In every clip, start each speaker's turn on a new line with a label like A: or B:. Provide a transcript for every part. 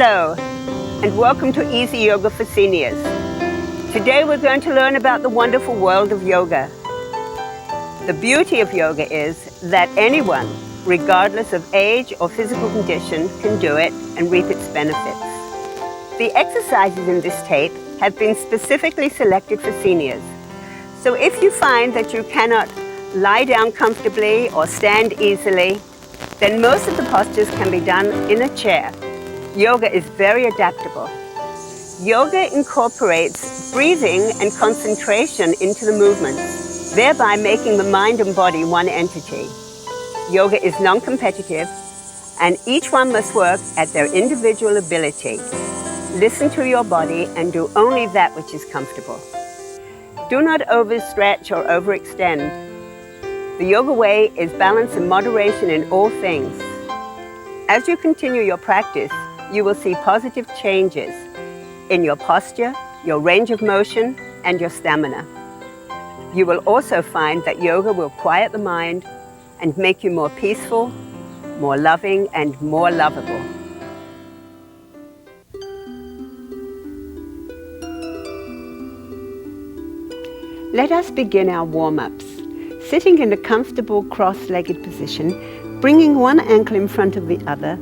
A: Hello, and welcome to Easy Yoga for Seniors. Today we're going to learn about the wonderful world of yoga. The beauty of yoga is that anyone, regardless of age or physical condition, can do it and reap its benefits. The exercises in this tape have been specifically selected for seniors. So if you find that you cannot lie down comfortably or stand easily, then most of the postures can be done in a chair. Yoga is very adaptable. Yoga incorporates breathing and concentration into the movements, thereby making the mind and body one entity. Yoga is non-competitive, and each one must work at their individual ability. Listen to your body and do only that which is comfortable. Do not overstretch or overextend. The yoga way is balance and moderation in all things. As you continue your practice, you will see positive changes in your posture, your range of motion, and your stamina. You will also find that yoga will quiet the mind and make you more peaceful, more loving, and more lovable. Let us begin our warm-ups. Sitting in a comfortable cross-legged position, bringing one ankle in front of the other,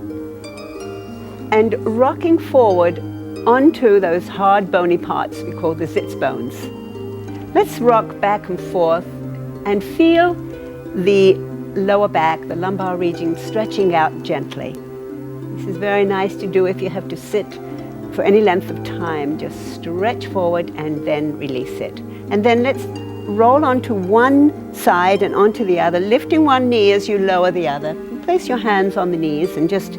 A: and rocking forward onto those hard bony parts we call the sits bones. Let's rock back and forth and feel the lower back, the lumbar region stretching out gently. This is very nice to do if you have to sit for any length of time. Just stretch forward and then release it. And then let's roll onto one side and onto the other, lifting one knee as you lower the other. Place your hands on the knees and just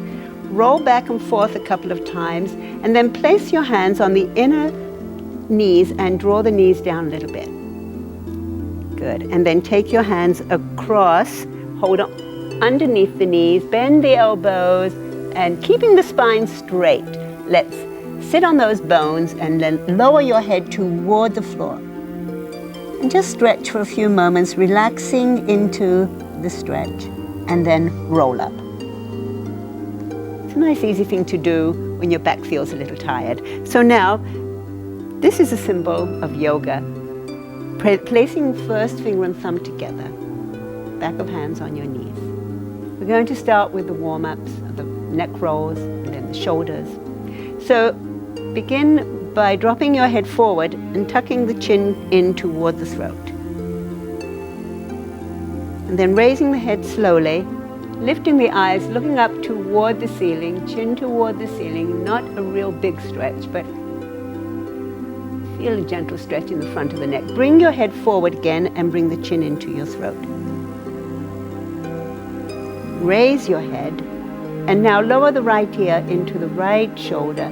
A: roll back and forth a couple of times, and then place your hands on the inner knees and draw the knees down a little bit. Good. And then take your hands across, hold on underneath the knees, bend the elbows, and keeping the spine straight. Let's sit on those bones and then lower your head toward the floor. And just stretch for a few moments, relaxing into the stretch, and then roll up. It's a nice easy thing to do when your back feels a little tired. So now, this is a symbol of yoga. Placing first finger and thumb together, back of hands on your knees. We're going to start with the warm-ups, the neck rolls, and then the shoulders. So begin by dropping your head forward and tucking the chin in toward the throat. And then raising the head slowly, lifting the eyes, looking up toward the ceiling, chin toward the ceiling, not a real big stretch, but feel a gentle stretch in the front of the neck. Bring your head forward again and bring the chin into your throat. Raise your head, and now lower the right ear into the right shoulder.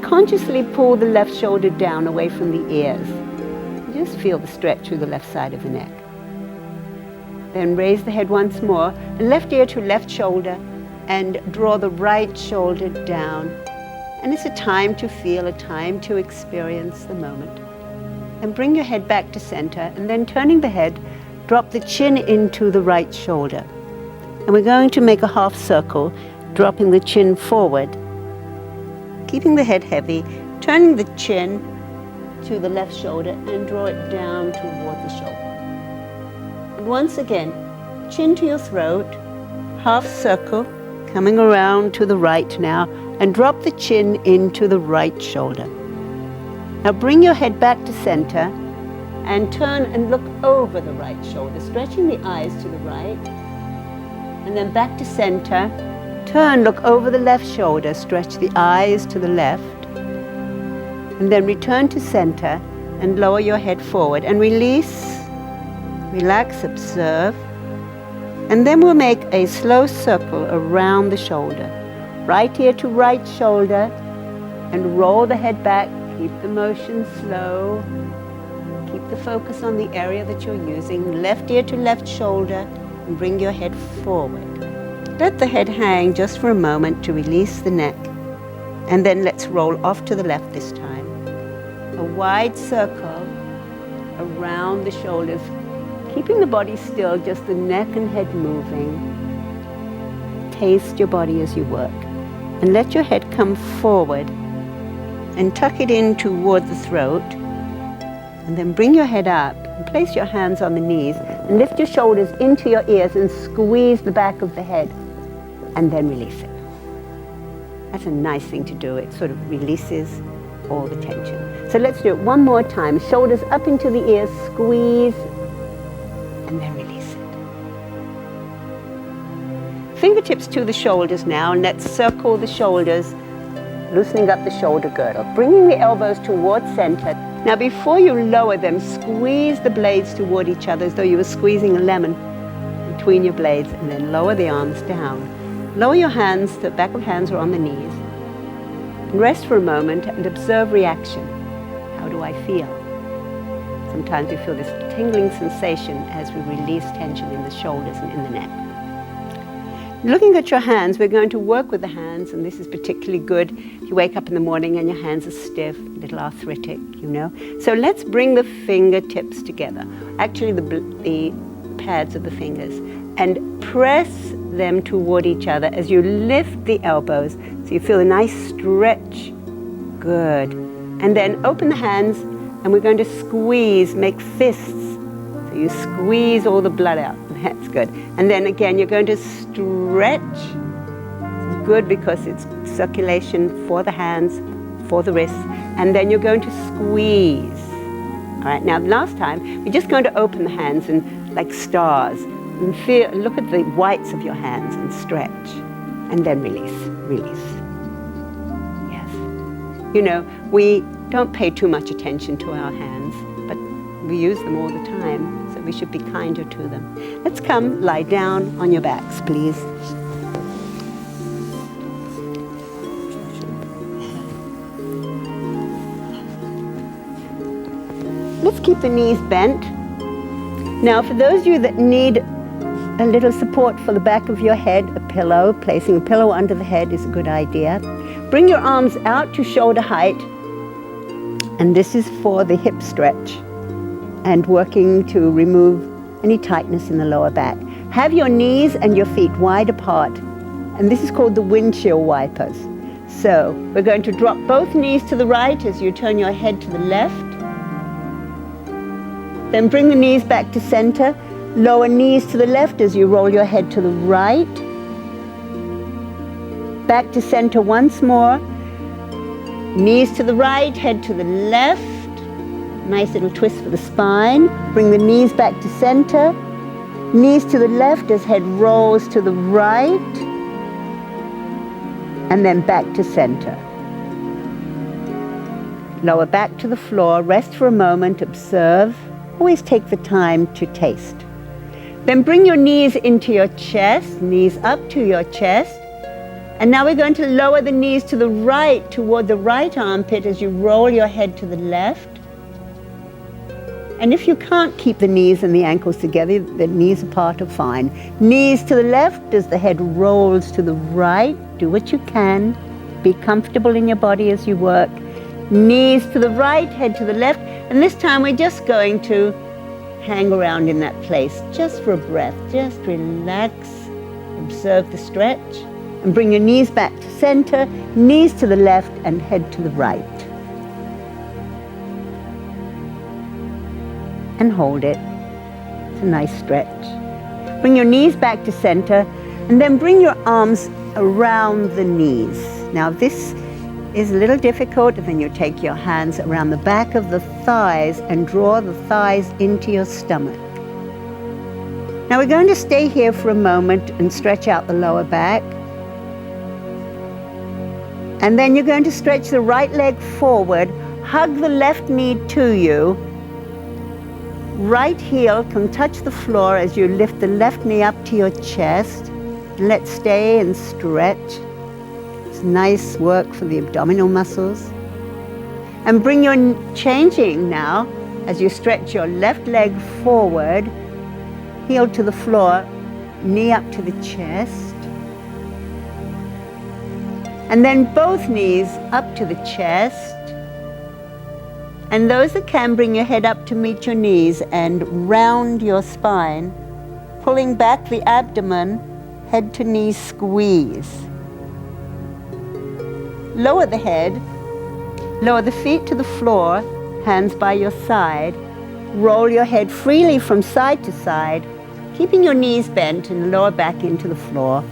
A: Consciously pull the left shoulder down away from the ears. Just feel the stretch through the left side of the neck. Then raise the head once more, left ear to left shoulder, and draw the right shoulder down. And it's a time to feel, a time to experience the moment. And bring your head back to center, and then turning the head, drop the chin into the right shoulder. And we're going to make a half circle, dropping the chin forward, keeping the head heavy, turning the chin to the left shoulder and draw it down toward the shoulder. And once again, chin to your throat, half circle, coming around to the right now, and drop the chin into the right shoulder. Now bring your head back to center and turn and look over the right shoulder, stretching the eyes to the right, and then back to center. Turn, look over the left shoulder, stretch the eyes to the left, and then return to center and lower your head forward and release, relax, observe, and then we'll make a slow circle around the shoulder, right ear to right shoulder, and roll the head back, keep the motion slow, keep the focus on the area that you're using, left ear to left shoulder, and bring your head forward. Let the head hang just for a moment to release the neck, and then let's roll off to the left this time. A wide circle around the shoulders, keeping the body still, just the neck and head moving. Taste your body as you work. And let your head come forward and tuck it in toward the throat. And then bring your head up and place your hands on the knees and lift your shoulders into your ears and squeeze the back of the head and then release it. That's a nice thing to do. It sort of releases all the tension. So let's do it one more time. Shoulders up into the ears, squeeze, and then release it. Fingertips to the shoulders now, and let's circle the shoulders, loosening up the shoulder girdle, bringing the elbows towards center. Now before you lower them, squeeze the blades toward each other as though you were squeezing a lemon between your blades, and then lower the arms down. Lower your hands, the back of hands are on the knees. And rest for a moment and observe reaction. How do I feel? Sometimes we feel this tingling sensation as we release tension in the shoulders and in the neck. Looking at your hands, we're going to work with the hands, and this is particularly good if you wake up in the morning and your hands are stiff, a little arthritic, you know. So let's bring the fingertips together, actually the pads of the fingers, and press them toward each other as you lift the elbows so you feel a nice stretch. Good. And then open the hands, and we're going to squeeze, make fists. So you squeeze all the blood out. That's good. And then again, you're going to stretch. It's good because it's circulation for the hands, for the wrists. And then you're going to squeeze. All right, now last time, we're just going to open the hands and like stars. And feel, look at the whites of your hands and stretch. And then release, release. Yes. You know, we don't pay too much attention to our hands, but we use them all the time. So we should be kinder to them. Let's come lie down on your backs, please. Let's keep the knees bent. Now, for those of you that need a little support for the back of your head, a pillow, placing a pillow under the head is a good idea. Bring your arms out to shoulder height, and this is for the hip stretch and working to remove any tightness in the lower back. Have your knees and your feet wide apart, and this is called the windshield wipers. So we're going to drop both knees to the right as you turn your head to the left. Then bring the knees back to center. Lower knees to the left as you roll your head to the right. Back to center once more. Knees to the right, head to the left. Nice little twist for the spine. Bring the knees back to center. Knees to the left as head rolls to the right. And then back to center. Lower back to the floor. Rest for a moment. Observe. Always take the time to taste. Then bring your knees into your chest, knees up to your chest. And now we're going to lower the knees to the right, toward the right armpit as you roll your head to the left. And if you can't keep the knees and the ankles together, the knees apart are fine. Knees to the left as the head rolls to the right. Do what you can. Be comfortable in your body as you work. Knees to the right, head to the left. And this time we're just going to hang around in that place just for a breath. Just relax, observe the stretch, and bring your knees back to center, knees to the left, and head to the right. And hold it. It's a nice stretch. Bring your knees back to center, and then bring your arms around the knees. Now this is a little difficult, and then you take your hands around the back of the thighs and draw the thighs into your stomach. Now we're going to stay here for a moment and stretch out the lower back. And then you're going to stretch the right leg forward, hug the left knee to you. Right heel can touch the floor as you lift the left knee up to your chest. Let's stay and stretch. Nice work for the abdominal muscles. And bring your changing now as you stretch your left leg forward, heel to the floor, knee up to the chest. And then both knees up to the chest. And those that can, bring your head up to meet your knees and round your spine, pulling back the abdomen, head to knee squeeze. lower the head, lower the feet to the floor, hands by your side. Roll your head freely from side to side, keeping your knees bent and lower back into the floor.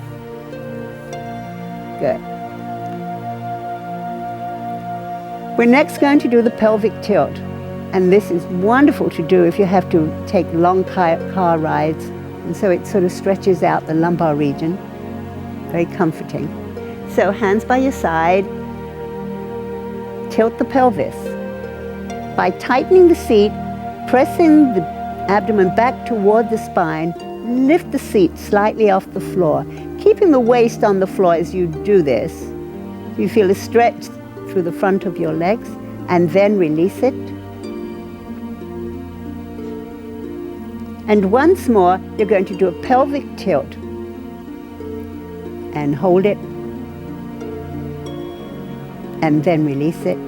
A: Good. We're next going to do the pelvic tilt. And this is wonderful to do if you have to take long car rides. And so it sort of stretches out the lumbar region. Very comforting. So hands by your side. Tilt the pelvis. By tightening the seat, pressing the abdomen back toward the spine, lift the seat slightly off the floor, keeping the waist on the floor as you do this. You feel a stretch through the front of your legs, and then release it. And once more, you're going to do a pelvic tilt. And hold it. And then release it.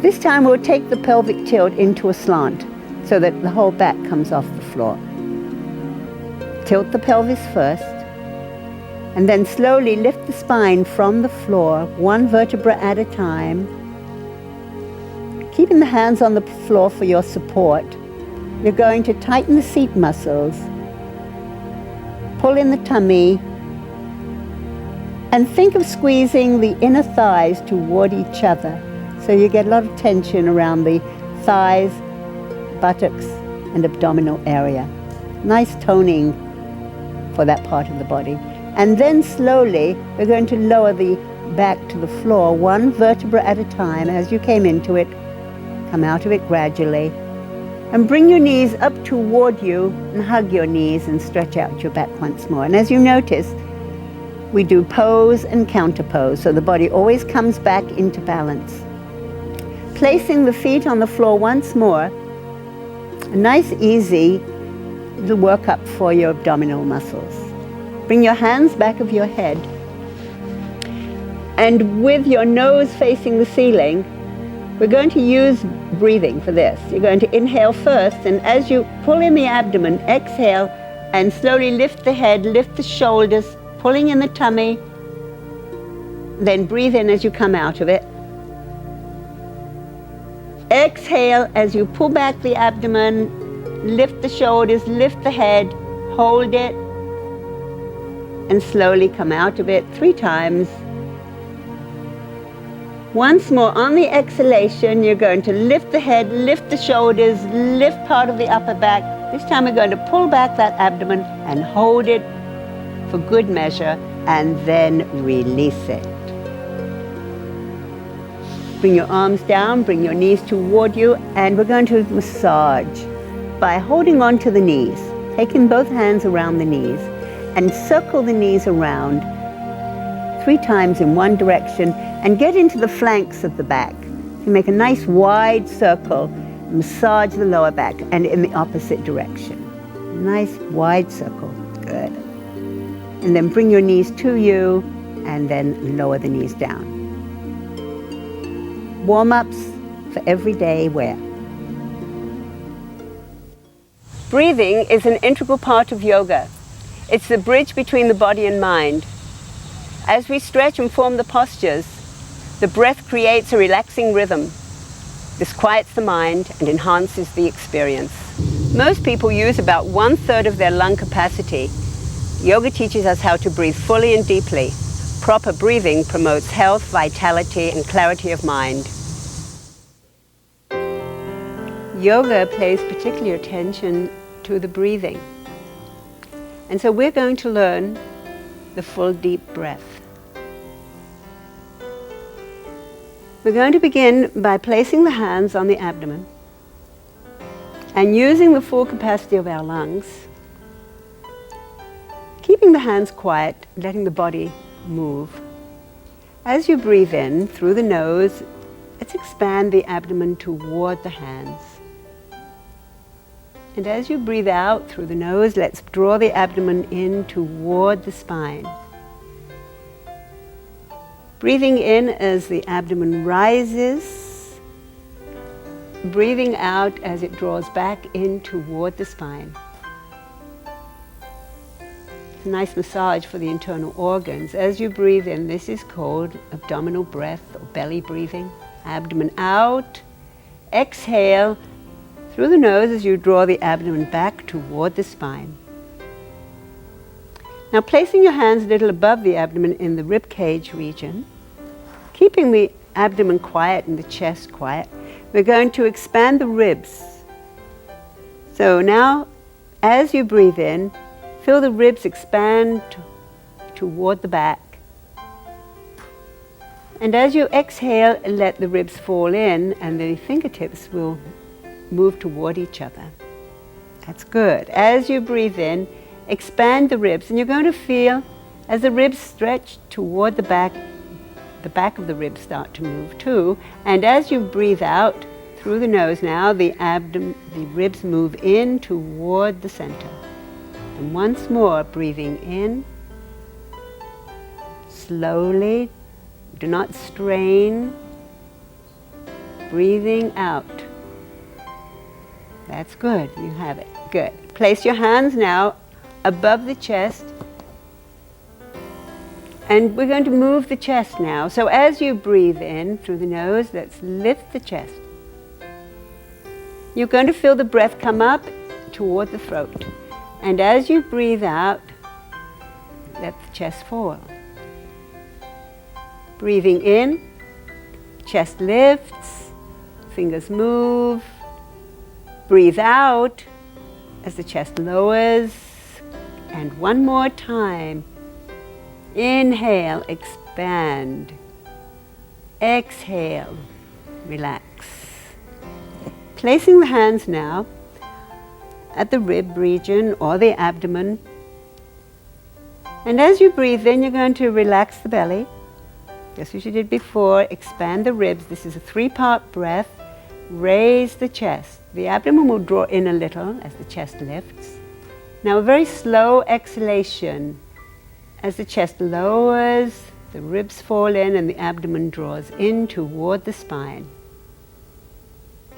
A: This time we'll take the pelvic tilt into a slant so that the whole back comes off the floor. Tilt the pelvis first, and then slowly lift the spine from the floor, one vertebra at a time, keeping the hands on the floor for your support. You're going to tighten the seat muscles, pull in the tummy, and think of squeezing the inner thighs toward each other. So you get a lot of tension around the thighs, buttocks, and abdominal area. Nice toning for that part of the body. And then slowly, we're going to lower the back to the floor, one vertebra at a time as you came into it. Come out of it gradually. And bring your knees up toward you and hug your knees and stretch out your back once more. And as you notice, we do pose and counter pose, so the body always comes back into balance. Placing the feet on the floor once more, a nice easy little workup for your abdominal muscles. Bring your hands back of your head, and with your nose facing the ceiling, we're going to use breathing for this. You're going to inhale first, and as you pull in the abdomen, exhale and slowly lift the head, lift the shoulders, pulling in the tummy. Then breathe in as you come out of it. Exhale as you pull back the abdomen, lift the shoulders, lift the head, hold it, and slowly come out of it 3 times. Once more, on the exhalation, you're going to lift the head, lift the shoulders, lift part of the upper back. This time we're going to pull back that abdomen and hold it for good measure, and then release it. Bring your arms down, bring your knees toward you, and we're going to massage by holding on to the knees, taking both hands around the knees, and circle the knees around 3 times in one direction, and get into the flanks of the back. You make a nice wide circle, massage the lower back, and in the opposite direction. Nice wide circle, good. And then bring your knees to you, and then lower the knees down. Warm-ups for everyday wear. Breathing is an integral part of yoga. It's the bridge between the body and mind. As we stretch and form the postures, the breath creates a relaxing rhythm. This quiets the mind and enhances the experience. Most people use about 1/3 of their lung capacity. Yoga teaches us how to breathe fully and deeply. Proper breathing promotes health, vitality, and clarity of mind. Yoga pays particular attention to the breathing. And so we're going to learn the full deep breath. We're going to begin by placing the hands on the abdomen and using the full capacity of our lungs, keeping the hands quiet, letting the body move. As you breathe in through the nose, let's expand the abdomen toward the hands. And as you breathe out through the nose, let's draw the abdomen in toward the spine. Breathing in as the abdomen rises, breathing out as it draws back in toward the spine. It's a nice massage for the internal organs. As you breathe in, this is called abdominal breath or belly breathing. Abdomen out. Exhale through the nose as you draw the abdomen back toward the spine. Now placing your hands a little above the abdomen in the rib cage region, keeping the abdomen quiet and the chest quiet, we're going to expand the ribs. So now, as you breathe in, feel the ribs expand toward the back. And as you exhale, let the ribs fall in and the fingertips will move toward each other. That's good. As you breathe in, expand the ribs, and you're going to feel as the ribs stretch toward the back of the ribs start to move too. And as you breathe out through the nose now, the ribs move in toward the center. And once more, breathing in, slowly, do not strain, breathing out. That's good, you have it, good. Place your hands now above the chest, and we're going to move the chest now. So as you breathe in through the nose, let's lift the chest. You're going to feel the breath come up toward the throat. And as you breathe out, let the chest fall. Breathing in, chest lifts, fingers move. Breathe out as the chest lowers. And one more time. Inhale, expand. Exhale, relax. Placing the hands now at the rib region or the abdomen. And as you breathe in, you're going to relax the belly, just as you did before. Expand the ribs. This is a 3-part breath. Raise the chest. The abdomen will draw in a little as the chest lifts. Now a very slow exhalation. As the chest lowers, the ribs fall in and the abdomen draws in toward the spine.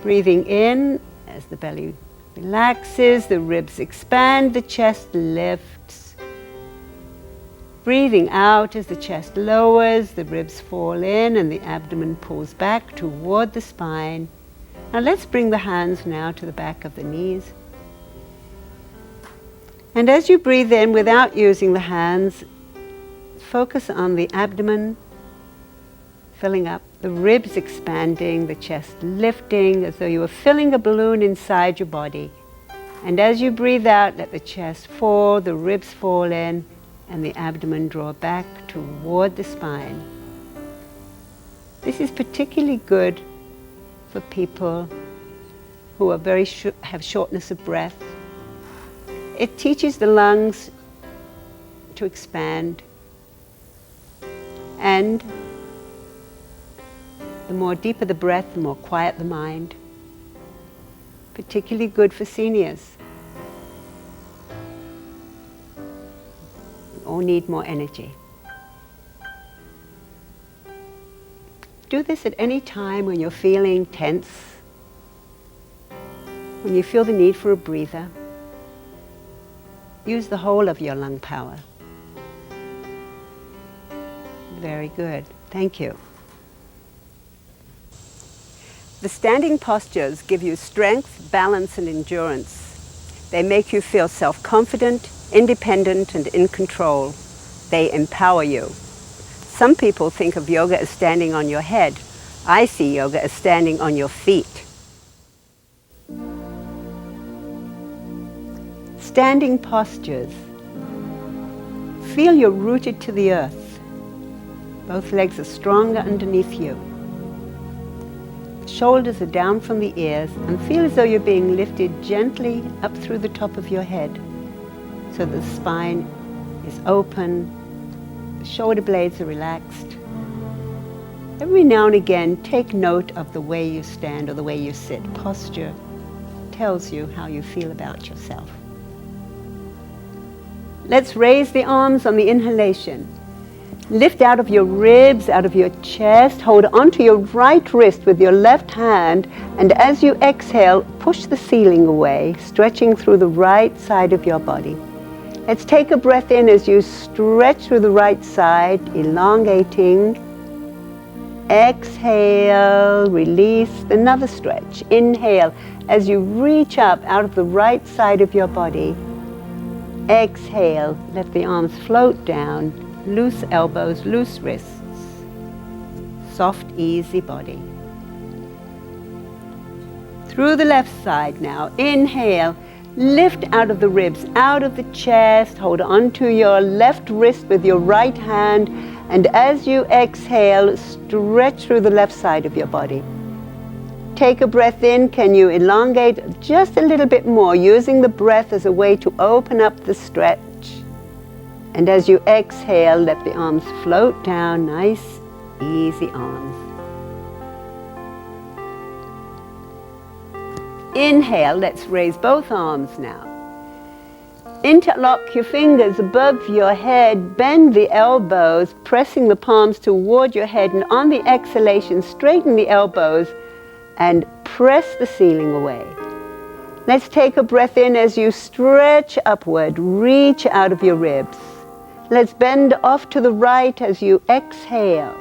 A: Breathing in as the belly relaxes, the ribs expand, the chest lifts. Breathing out as the chest lowers, the ribs fall in and the abdomen pulls back toward the spine. Now let's bring the hands now to the back of the knees. And as you breathe in without using the hands, focus on the abdomen filling up, the ribs expanding, the chest lifting as though you were filling a balloon inside your body. And as you breathe out, let the chest fall, the ribs fall in, and the abdomen draw back toward the spine. This is particularly good for people who are have shortness of breath. It teaches the lungs to expand, and the more deeper the breath, the more quiet the mind. Particularly good for seniors. We all need more energy. Do this at any time when you're feeling tense, when you feel the need for a breather. Use the whole of your lung power. Very good. Thank you. The standing postures give you strength, balance, and endurance. They make you feel self-confident, independent, and in control. They empower you. Some people think of yoga as standing on your head. I see yoga as standing on your feet. Standing postures. Feel you're rooted to the earth. Both legs are stronger underneath you. Shoulders are down from the ears, and feel as though you're being lifted gently up through the top of your head so that the spine is open, the shoulder blades are relaxed. Every now and again, take note of the way you stand or the way you sit. Posture tells you how you feel about yourself. Let's raise the arms on the inhalation. Lift out of your ribs, out of your chest. Hold onto your right wrist with your left hand, and as you exhale, push the ceiling away, stretching through the right side of your body. Let's take a breath in as you stretch through the right side, elongating. Exhale, release, another stretch. Inhale as you reach up out of the right side of your body. Exhale, let the arms float down, loose elbows, loose wrists. Soft, easy body. Through the left side now, inhale, lift out of the ribs, out of the chest, hold onto your left wrist with your right hand, and as you exhale, stretch through the left side of your body. Take a breath in. Can you elongate just a little bit more, using the breath as a way to open up the stretch? And as you exhale, let the arms float down, nice, easy arms. Inhale, let's raise both arms now. Interlock your fingers above your head, bend the elbows, pressing the palms toward your head, and on the exhalation, straighten the elbows and press the ceiling away. Let's take a breath in as you stretch upward, reach out of your ribs. Let's bend off to the right as you exhale.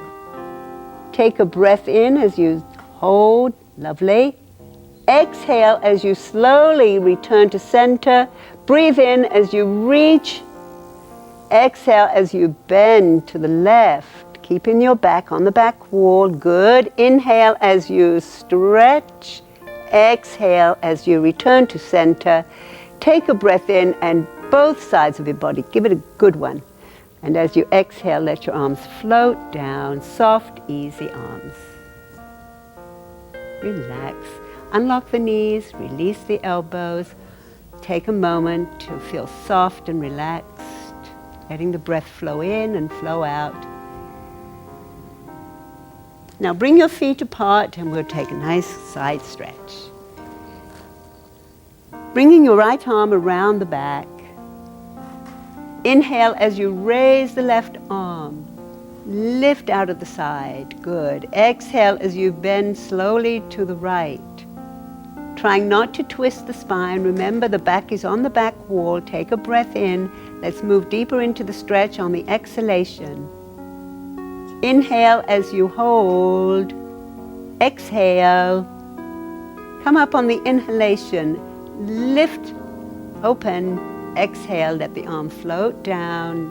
A: Take a breath in as you hold, lovely. Exhale as you slowly return to center. Breathe in as you reach. Exhale as you bend to the left, keeping your back on the back wall. Good. Inhale as you stretch. Exhale as you return to center. Take a breath in and both sides of your body. Give it a good one. And as you exhale, let your arms float down. Soft, easy arms. Relax. Unlock the knees, release the elbows. Take a moment to feel soft and relaxed, letting the breath flow in and flow out. Now bring your feet apart and we'll take a nice side stretch. Bringing your right arm around the back. Inhale as you raise the left arm. Lift out of the side. Good. Exhale as you bend slowly to the right. Trying not to twist the spine. Remember, the back is on the back wall. Take a breath in. Let's move deeper into the stretch on the exhalation. Inhale as you hold. Exhale. Come up on the inhalation. Lift, open. Exhale, let the arm float down.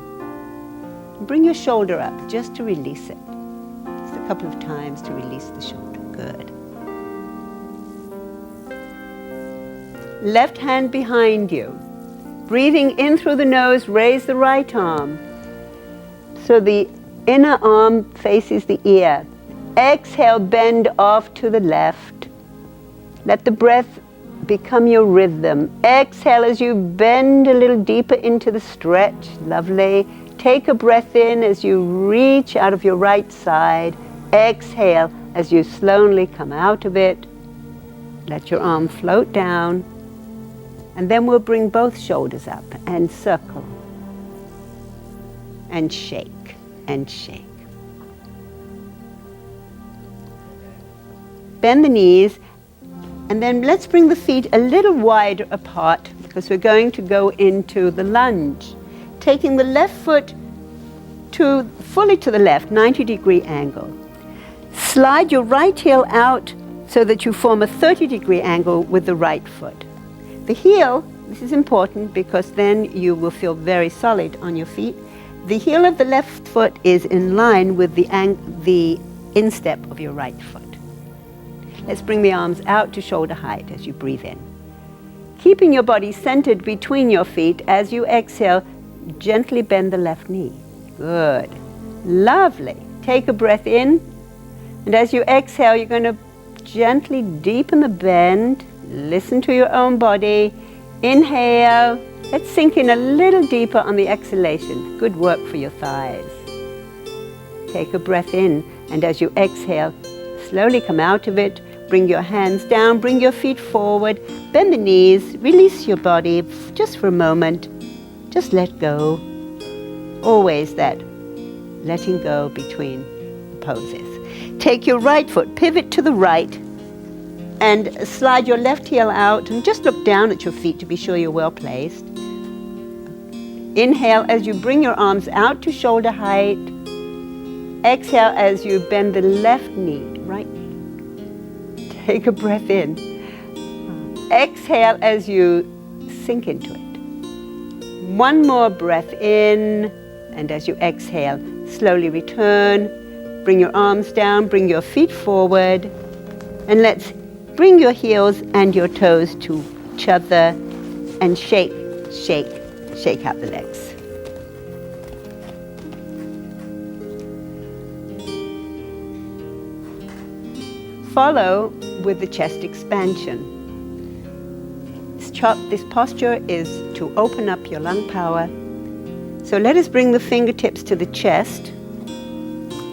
A: Bring your shoulder up just to release it. Just a couple of times to release the shoulder. Good. Left hand behind you. Breathing in through the nose, raise the right arm. So the inner arm faces the ear. Exhale, bend off to the left. Let the breath become your rhythm. Exhale as you bend a little deeper into the stretch. Lovely. Take a breath in as you reach out of your right side. Exhale as you slowly come out of it. Let your arm float down. And then we'll bring both shoulders up and circle. And shake, and shake. Bend the knees. And then let's bring the feet a little wider apart because we're going to go into the lunge. Taking the left foot fully to the left, 90-degree angle. Slide your right heel out so that you form a 30-degree angle with the right foot. The heel, this is important because then you will feel very solid on your feet. The heel of the left foot is in line with the instep of your right foot. Let's bring the arms out to shoulder height as you breathe in. Keeping your body centered between your feet, as you exhale, gently bend the left knee. Good. Lovely. Take a breath in, and as you exhale, you're going to gently deepen the bend. Listen to your own body. Inhale. Let's sink in a little deeper on the exhalation. Good work for your thighs. Take a breath in, and as you exhale, slowly come out of it. Bring your hands down, bring your feet forward, bend the knees, release your body just for a moment. Just let go. Always that letting go between the poses. Take your right foot, pivot to the right, and slide your left heel out and just look down at your feet to be sure you're well placed. Inhale as you bring your arms out to shoulder height. Exhale as you bend the left knee, right knee. Take a breath in. Exhale as you sink into it. One more breath in, and as you exhale, slowly return. Bring your arms down, bring your feet forward, and let's bring your heels and your toes to each other and shake, shake, shake out the legs. Follow with the chest expansion. This posture is to open up your lung power. So let us bring the fingertips to the chest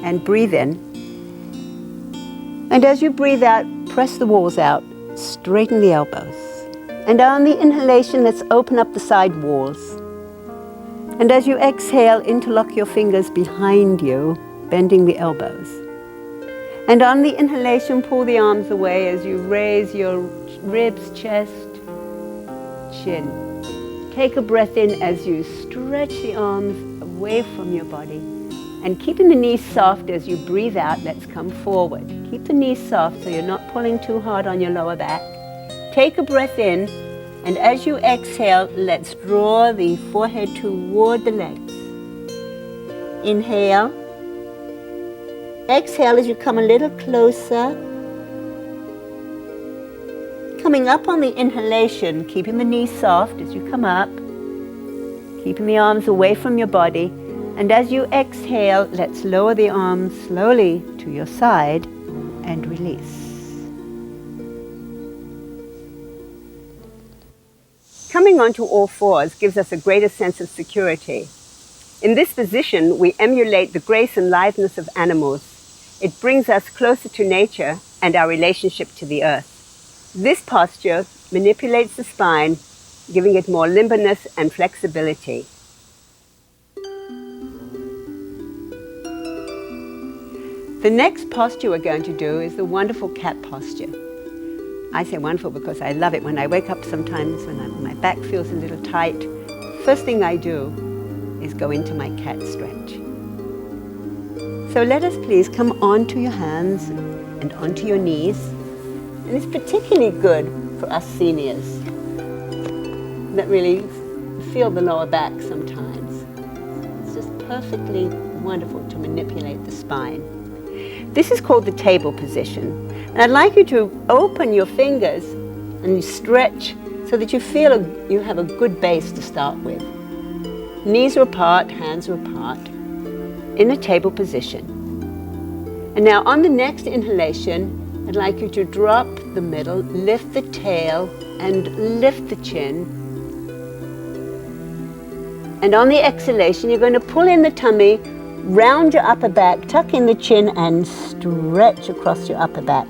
A: and breathe in. And as you breathe out, press the walls out, straighten the elbows. And on the inhalation, let's open up the side walls. And as you exhale, interlock your fingers behind you, bending the elbows. And on the inhalation, pull the arms away as you raise your ribs, chest, chin. Take a breath in as you stretch the arms away from your body. And keeping the knees soft as you breathe out, let's come forward. Keep the knees soft so you're not pulling too hard on your lower back. Take a breath in, and as you exhale, let's draw the forehead toward the legs. Inhale. Exhale as you come a little closer. Coming up on the inhalation, keeping the knees soft as you come up. Keeping the arms away from your body. And as you exhale, let's lower the arms slowly to your side and release. Coming onto all fours gives us a greater sense of security. In this position, we emulate the grace and litheness of animals. It brings us closer to nature and our relationship to the earth. This posture manipulates the spine, giving it more limberness and flexibility. The next posture we're going to do is the wonderful cat posture. I say wonderful because I love it. When I wake up sometimes, when my back feels a little tight, first thing I do is go into my cat stretch. So let us please come onto your hands and onto your knees. And it's particularly good for us seniors that really feel the lower back sometimes. It's just perfectly wonderful to manipulate the spine. This is called the table position. And I'd like you to open your fingers and stretch so that you feel you have a good base to start with. Knees are apart, hands are apart, in a table position. And now on the next inhalation, I'd like you to drop the middle, lift the tail, and lift the chin. And on the exhalation, you're going to pull in the tummy, round your upper back, tuck in the chin, and stretch across your upper back.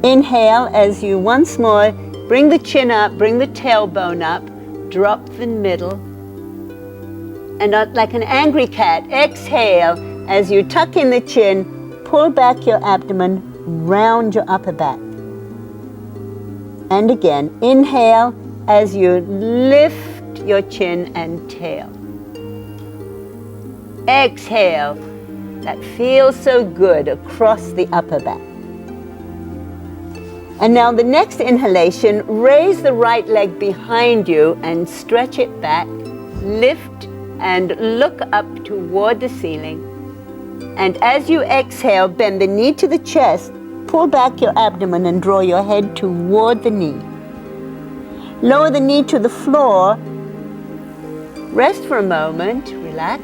A: Inhale as you once more bring the chin up, bring the tailbone up, drop the middle. And like an angry cat, exhale as you tuck in the chin, pull back your abdomen, round your upper back. And again, inhale as you lift your chin and tail. Exhale, that feels so good across the upper back. And now the next inhalation, raise the right leg behind you and stretch it back, lift and look up toward the ceiling. And as you exhale, bend the knee to the chest, pull back your abdomen and draw your head toward the knee. Lower the knee to the floor, rest for a moment, relax.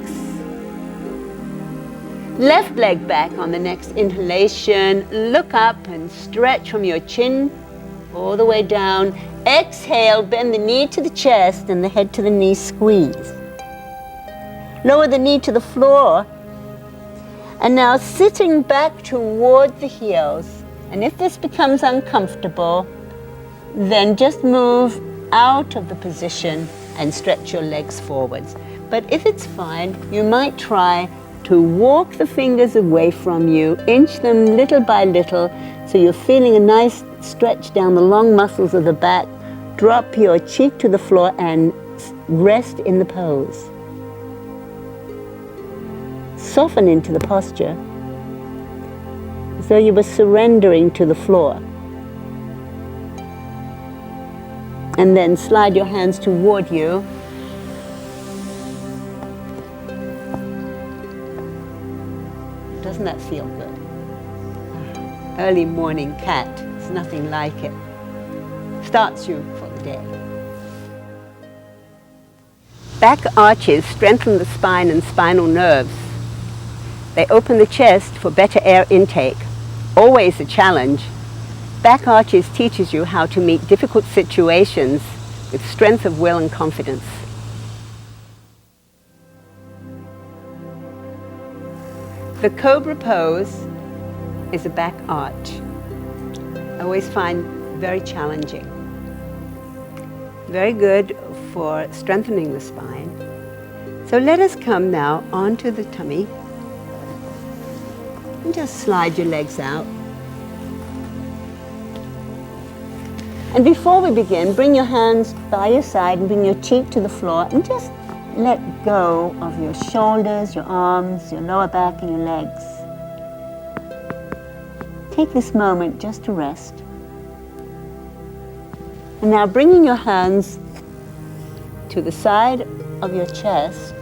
A: Left leg back on the next inhalation. Look up and stretch from your chin all the way down. Exhale, bend the knee to the chest and the head to the knee, squeeze. Lower the knee to the floor. And now sitting back toward the heels. And if this becomes uncomfortable, then just move out of the position and stretch your legs forwards. But if it's fine, you might try to walk the fingers away from you, inch them little by little, so you're feeling a nice stretch down the long muscles of the back. Drop your cheek to the floor and rest in the pose. Soften into the posture as though you were surrendering to the floor. And then slide your hands toward you. Doesn't that feel good? Early morning cat, it's nothing like it. Starts you for the day. Back arches strengthen the spine and spinal nerves. They open the chest for better air intake. Always a challenge. Back arches teaches you how to meet difficult situations with strength of will and confidence. The cobra pose is a back arch. I always find very challenging. Very good for strengthening the spine. So let us come now onto the tummy and just slide your legs out. And before we begin, bring your hands by your side and bring your cheek to the floor and just let go of your shoulders, your arms, your lower back and your legs. Take this moment just to rest. And now bringing your hands to the side of your chest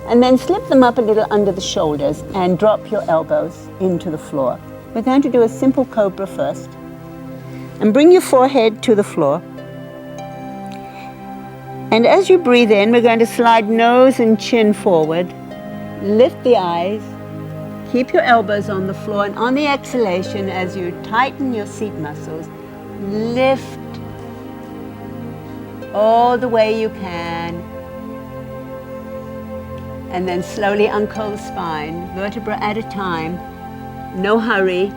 A: and then slip them up a little under the shoulders and drop your elbows into the floor. We're going to do a simple cobra first. And bring your forehead to the floor. And as you breathe in, we're going to slide nose and chin forward. Lift the eyes. Keep your elbows on the floor. And on the exhalation, as you tighten your seat muscles, lift all the way you can. And then slowly uncurl the spine, vertebra at a time. No hurry.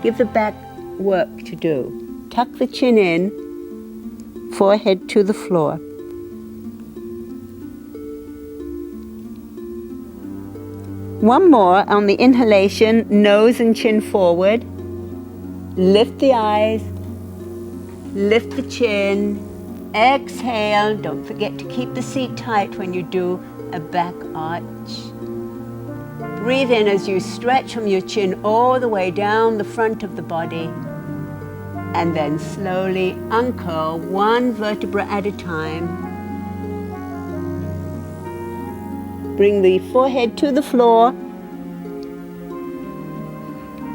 A: Give the back work to do. Tuck the chin in, forehead to the floor. One more on the inhalation, nose and chin forward. Lift the eyes, lift the chin, exhale. Don't forget to keep the seat tight when you do a back arch. Breathe in as you stretch from your chin all the way down the front of the body. And then slowly uncurl one vertebra at a time. Bring the forehead to the floor.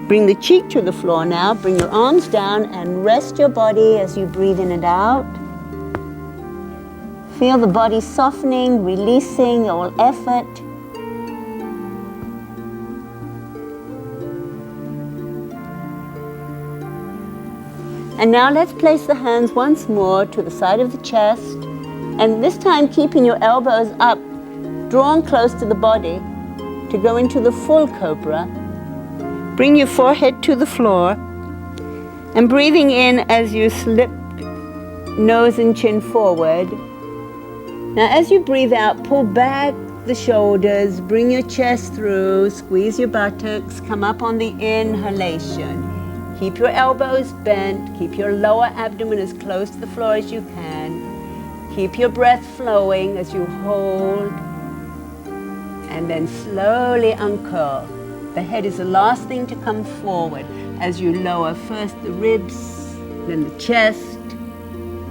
A: Bring the cheek to the floor now. Bring your arms down and rest your body as you breathe in and out. Feel the body softening, releasing all effort. And now let's place the hands once more to the side of the chest. And this time keeping your elbows up, drawn close to the body to go into the full cobra. Bring your forehead to the floor. And breathing in as you slip nose and chin forward. Now as you breathe out, pull back the shoulders, bring your chest through, squeeze your buttocks, come up on the inhalation. Keep your elbows bent, keep your lower abdomen as close to the floor as you can. Keep your breath flowing as you hold. And then slowly uncurl. The head is the last thing to come forward as you lower first the ribs, then the chest,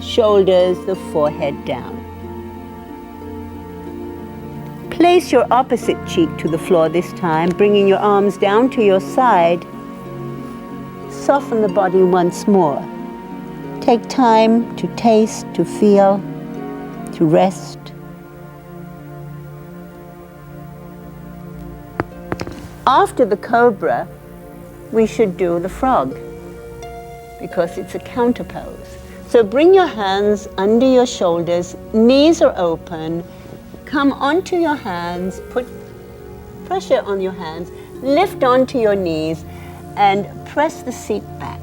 A: shoulders, the forehead down. Place your opposite cheek to the floor this time, bringing your arms down to your side. Soften the body once more. Take time to taste, to feel, to rest. After the cobra, we should do the frog because it's a counter pose. So bring your hands under your shoulders, knees are open, come onto your hands, put pressure on your hands, lift onto your knees and press the seat back.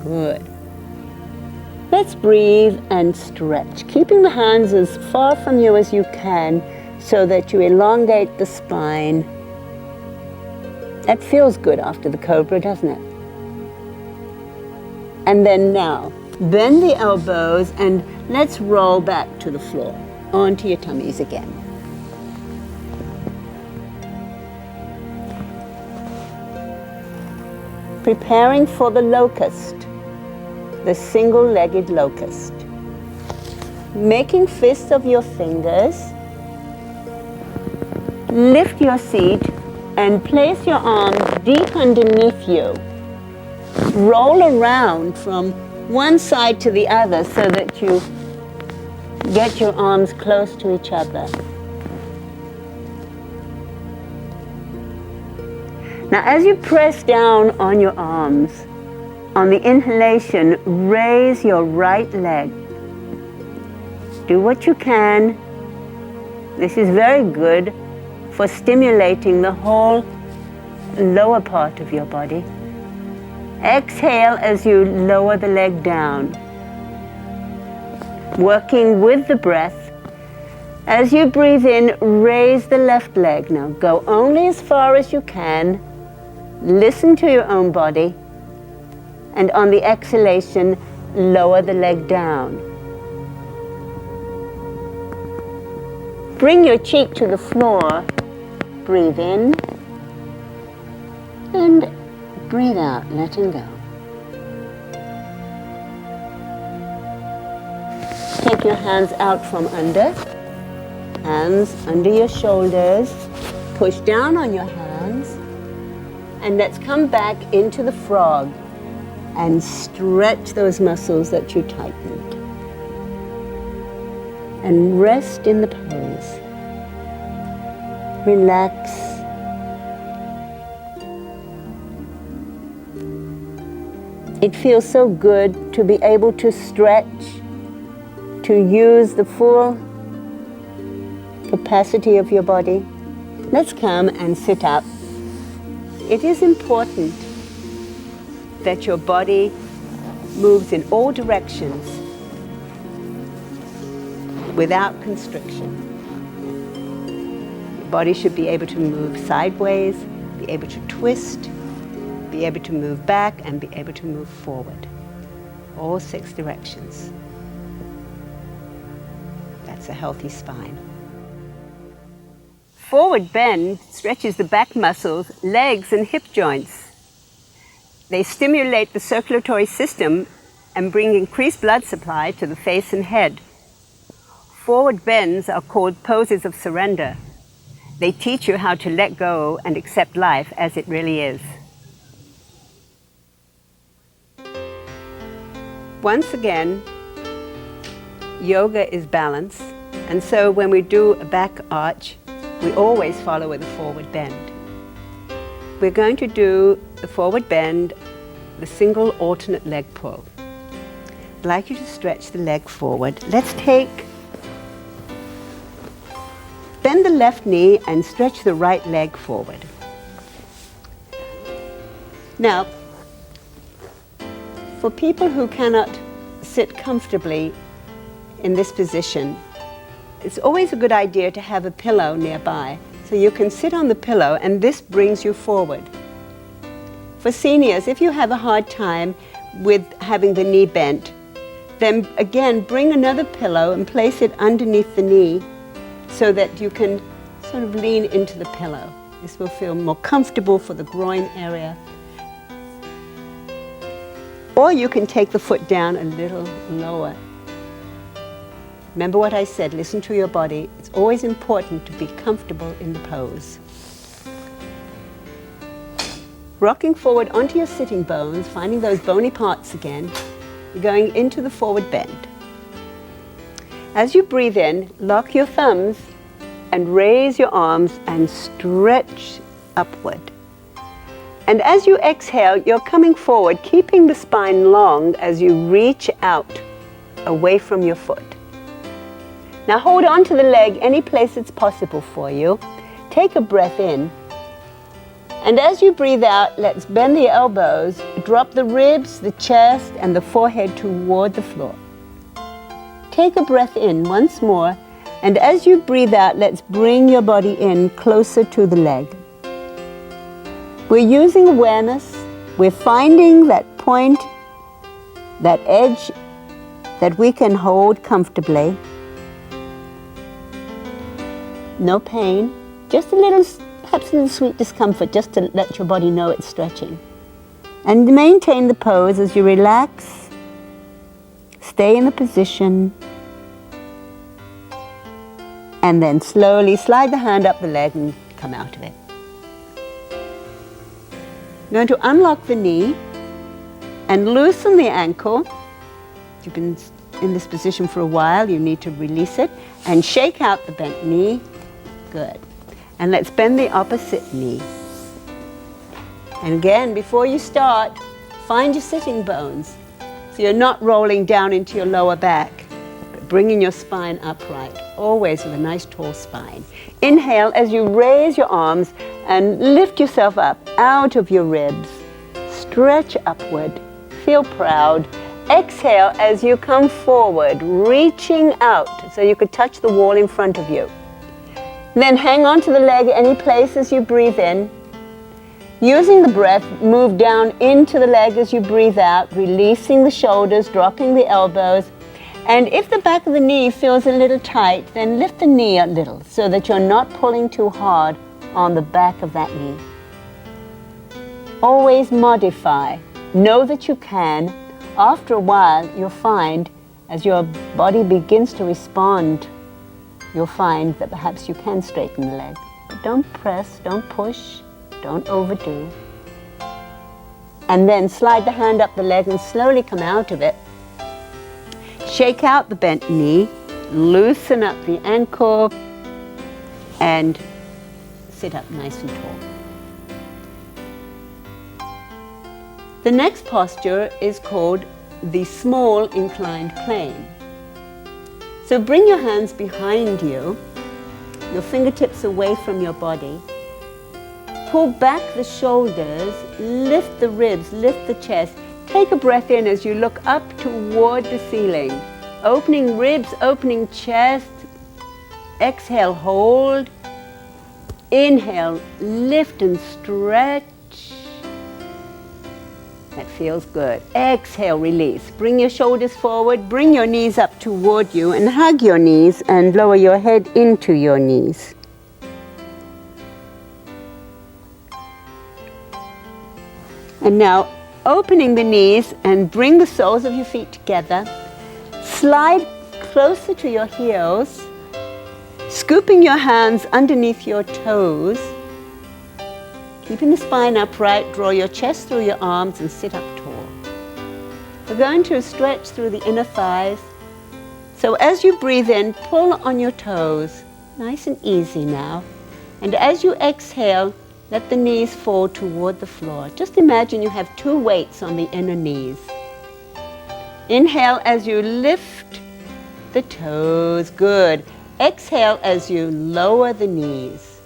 A: Good. Let's breathe and stretch, keeping the hands as far from you as you can so that you elongate the spine. That feels good after the cobra, doesn't it? And then now, Bend the elbows and let's roll back to the floor, onto your tummies again. Preparing for the locust, the single-legged locust. Making fists of your fingers. Lift your seat and place your arms deep underneath you. Roll around from one side to the other so that you get your arms close to each other. Now, as you press down on your arms, on the inhalation, raise your right leg. Do what you can. This is very good for stimulating the whole lower part of your body. Exhale as you lower the leg down. Working with the breath. As you breathe in, raise the left leg. Now go only as far as you can. Listen to your own body. And on the exhalation, lower the leg down. Bring your cheek to the floor. Breathe in. And breathe out, letting go. Take your hands out from under. Hands under your shoulders. Push down on your hands. And let's come back into the frog and stretch those muscles that you tightened. And rest in the pose. Relax. It feels so good to be able to stretch, to use the full capacity of your body. Let's come and sit up. It is important that your body moves in all directions without constriction. Your body should be able to move sideways, be able to twist, be able to move back, and be able to move forward. All 6 directions. That's a healthy spine. Forward bend stretches the back muscles, legs, and hip joints. They stimulate the circulatory system and bring increased blood supply to the face and head. Forward bends are called poses of surrender. They teach you how to let go and accept life as it really is. Once again, yoga is balance, and so when we do a back arch, we always follow with a forward bend. We're going to do the forward bend, the single alternate leg pull. I'd like you to stretch the leg forward. Let's bend the left knee and stretch the right leg forward. Now, for people who cannot sit comfortably in this position, it's always a good idea to have a pillow nearby so you can sit on the pillow and this brings you forward. For seniors, if you have a hard time with having the knee bent, then again bring another pillow and place it underneath the knee so that you can sort of lean into the pillow. This will feel more comfortable for the groin area. Or you can take the foot down a little lower. Remember what I said, listen to your body. It's always important to be comfortable in the pose. Rocking forward onto your sitting bones, finding those bony parts again. You're going into the forward bend. As you breathe in, lock your thumbs and raise your arms and stretch upward. And as you exhale, you're coming forward, keeping the spine long as you reach out away from your foot. Now hold on to the leg any place it's possible for you. Take a breath in. And as you breathe out, let's bend the elbows, drop the ribs, the chest, and the forehead toward the floor. Take a breath in once more. And as you breathe out, let's bring your body in closer to the leg. We're using awareness. We're finding that point, that edge that we can hold comfortably. No pain, just a little, perhaps a little sweet discomfort, just to let your body know it's stretching. And maintain the pose as you relax. Stay in the position. And then slowly slide the hand up the leg and come out of it. You're going to unlock the knee and loosen the ankle. You've been in this position for a while, you need to release it. And shake out the bent knee. Good. And let's bend the opposite knee. And again, before you start, find your sitting bones. So you're not rolling down into your lower back, but bringing your spine upright, always with a nice tall spine. Inhale as you raise your arms and lift yourself up out of your ribs. Stretch upward, feel proud. Exhale as you come forward, reaching out so you could touch the wall in front of you. Then hang on to the leg any place as you breathe in. Using the breath, move down into the leg as you breathe out, releasing the shoulders, dropping the elbows. And if the back of the knee feels a little tight, then lift the knee a little so that you're not pulling too hard on the back of that knee. Always modify. Know that you can. After a while, you'll find, as your body begins to respond, you'll find that perhaps you can straighten the leg. But don't press, don't push, don't overdo. And then slide the hand up the leg and slowly come out of it. Shake out the bent knee, loosen up the ankle, and sit up nice and tall. The next posture is called the small inclined plane. So bring your hands behind you, your fingertips away from your body. Pull back the shoulders, lift the ribs, lift the chest. Take a breath in as you look up toward the ceiling. Opening ribs, opening chest. Exhale, hold. Inhale, lift and stretch. That feels good. Exhale, release. Bring your shoulders forward, bring your knees up toward you and hug your knees and lower your head into your knees. And now, opening the knees and bring the soles of your feet together. Slide closer to your heels, scooping your hands underneath your toes. Keeping the spine upright, draw your chest through your arms and sit up tall. We're going to stretch through the inner thighs. So as you breathe in, pull on your toes, nice and easy now. And as you exhale, let the knees fall toward the floor. Just imagine you have two weights on the inner knees. Inhale as you lift the toes, good. Exhale as you lower the knees.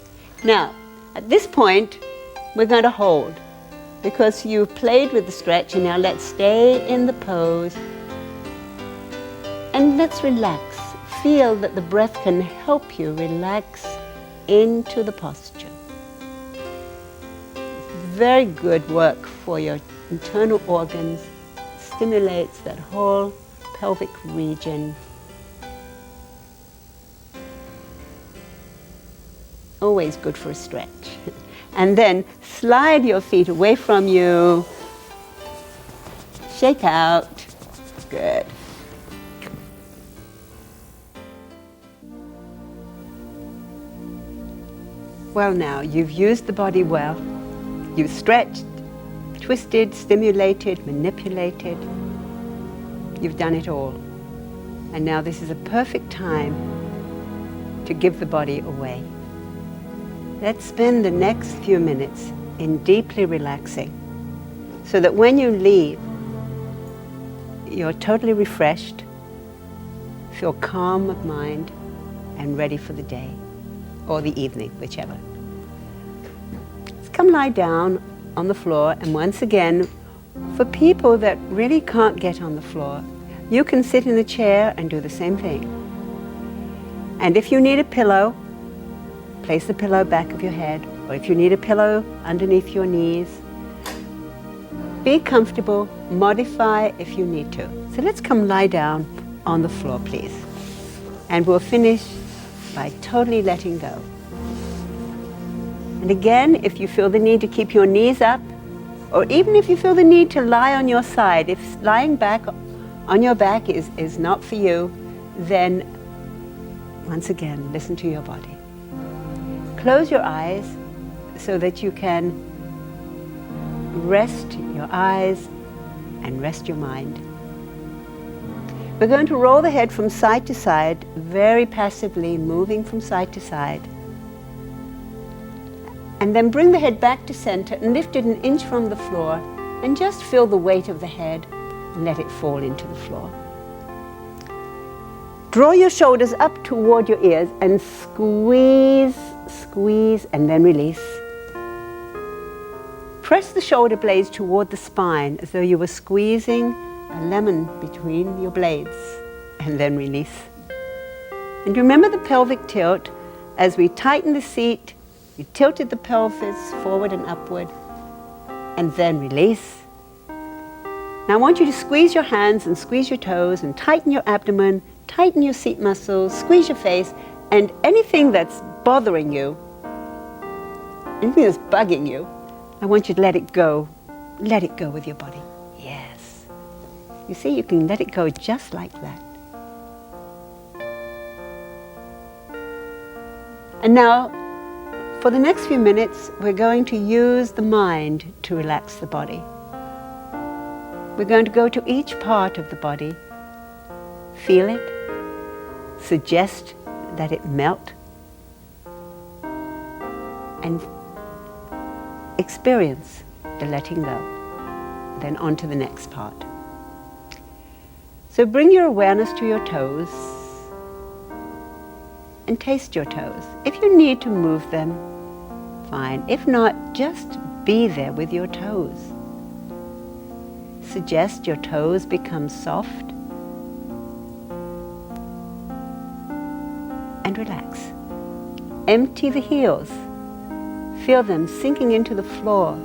A: Now, at this point, we're going to hold because you've played with the stretch, and now let's stay in the pose and let's relax. Feel that the breath can help you relax into the posture. Very good work for your internal organs, stimulates that whole pelvic region. Always good for a stretch. And then slide your feet away from you. Shake out. Good. Well, now you've used the body well. You've stretched, twisted, stimulated, manipulated. You've done it all. And now this is a perfect time to give the body away. Let's spend the next few minutes in deeply relaxing so that when you leave, you're totally refreshed, feel calm of mind, and ready for the day or the evening, whichever. Let's come lie down on the floor, and once again, for people that really can't get on the floor, you can sit in the chair and do the same thing. And if you need a pillow, place the pillow back of your head, or if you need a pillow underneath your knees. Be comfortable, modify if you need to. So let's come lie down on the floor, please. And we'll finish by totally letting go. And again, if you feel the need to keep your knees up, or even if you feel the need to lie on your side, if lying back on your back is not for you, then once again, listen to your body. Close your eyes so that you can rest your eyes and rest your mind. We're going to roll the head from side to side, very passively moving from side to side. And then bring the head back to center and lift it an inch from the floor and just feel the weight of the head and let it fall into the floor. Draw your shoulders up toward your ears and squeeze, squeeze, and then release. Press the shoulder blades toward the spine as though you were squeezing a lemon between your blades, and then release. And remember the pelvic tilt. As we tighten the seat, you tilted the pelvis forward and upward, and then release. Now I want you to squeeze your hands and squeeze your toes and tighten your abdomen, tighten your seat muscles, squeeze your face, and anything that's bothering you, anything that's bugging you, I want you to let it go. Let it go with your body. Yes. You see, you can let it go just like that. And now, for the next few minutes, we're going to use the mind to relax the body. We're going to go to each part of the body, feel it, suggest that it melt, and experience the letting go. Then on to the next part. So bring your awareness to your toes and taste your toes. If you need to move them, fine. If not, just be there with your toes. Suggest your toes become soft and relax. Empty the heels. Feel them sinking into the floor,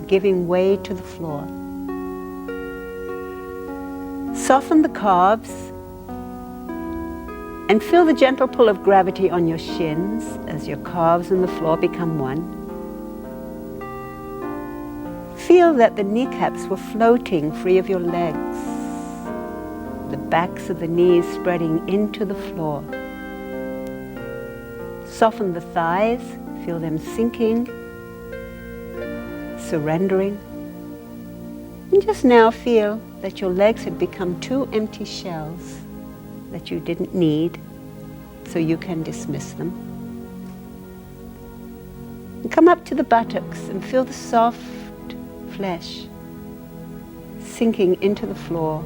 A: giving way to the floor. Soften the calves and feel the gentle pull of gravity on your shins as your calves and the floor become one. Feel that the kneecaps were floating free of your legs, the backs of the knees spreading into the floor. Soften the thighs, feel them sinking, surrendering. And just now feel that your legs had become two empty shells that you didn't need, so you can dismiss them. And come up to the buttocks and feel the soft flesh sinking into the floor.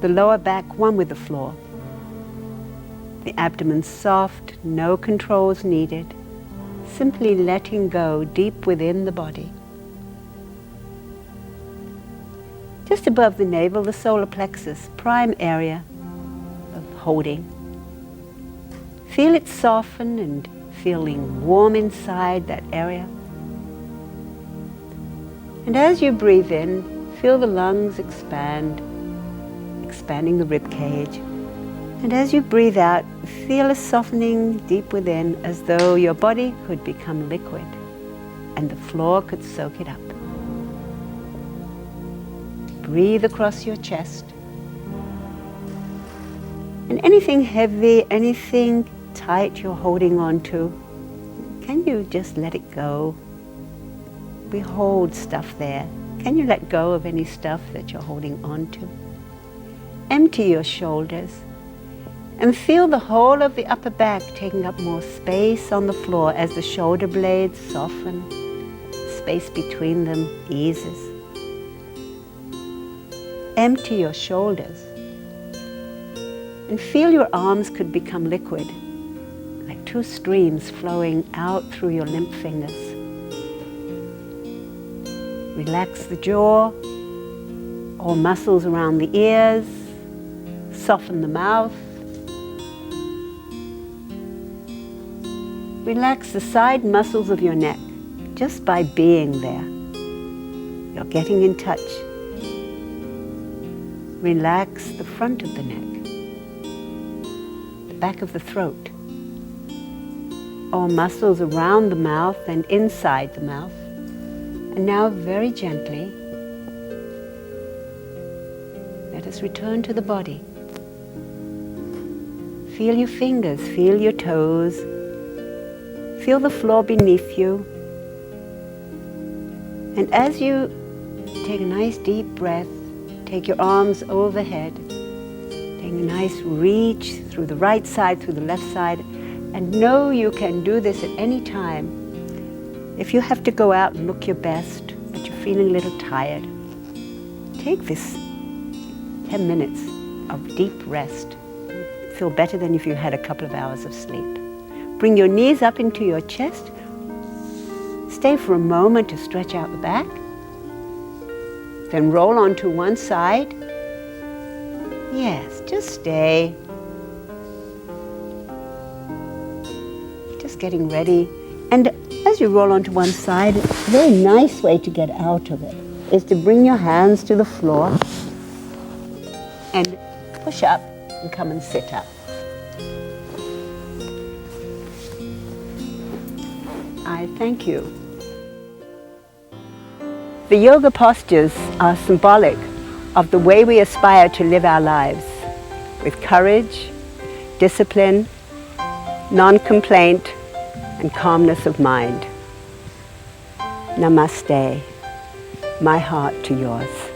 A: The lower back one with the floor. The abdomen soft, no controls needed, simply letting go deep within the body. Just above the navel, the solar plexus, prime area of holding. Feel it soften and feeling warm inside that area. And as you breathe in, feel the lungs expand, expanding the rib cage. And as you breathe out, feel a softening deep within as though your body could become liquid and the floor could soak it up. Breathe across your chest. And anything heavy, anything tight you're holding on to, can you just let it go? We hold stuff there. Can you let go of any stuff that you're holding on to? Empty your shoulders and feel the whole of the upper back taking up more space on the floor as the shoulder blades soften. Space between them eases. Empty your shoulders and feel your arms could become liquid, like two streams flowing out through your limp fingers. Relax the jaw, all muscles around the ears, soften the mouth. Relax the side muscles of your neck just by being there. You're getting in touch. Relax the front of the neck, the back of the throat, all muscles around the mouth and inside the mouth. And now very gently, let us return to the body. Feel your fingers, feel your toes, feel the floor beneath you. And as you take a nice deep breath, take your arms overhead, take a nice reach through the right side, through the left side, and know you can do this at any time. If you have to go out and look your best, but you're feeling a little tired, take this 10 minutes of deep rest. You'll feel better than if you had a couple of hours of sleep. Bring your knees up into your chest. Stay for a moment to stretch out the back. Then roll onto one side. Yes, just stay. Just getting ready. And as you roll onto one side, a very nice way to get out of it is to bring your hands to the floor and push up and come and sit up. I thank you. The yoga postures are symbolic of the way we aspire to live our lives, with courage, discipline, non-complaint, and calmness of mind. Namaste, my heart to yours.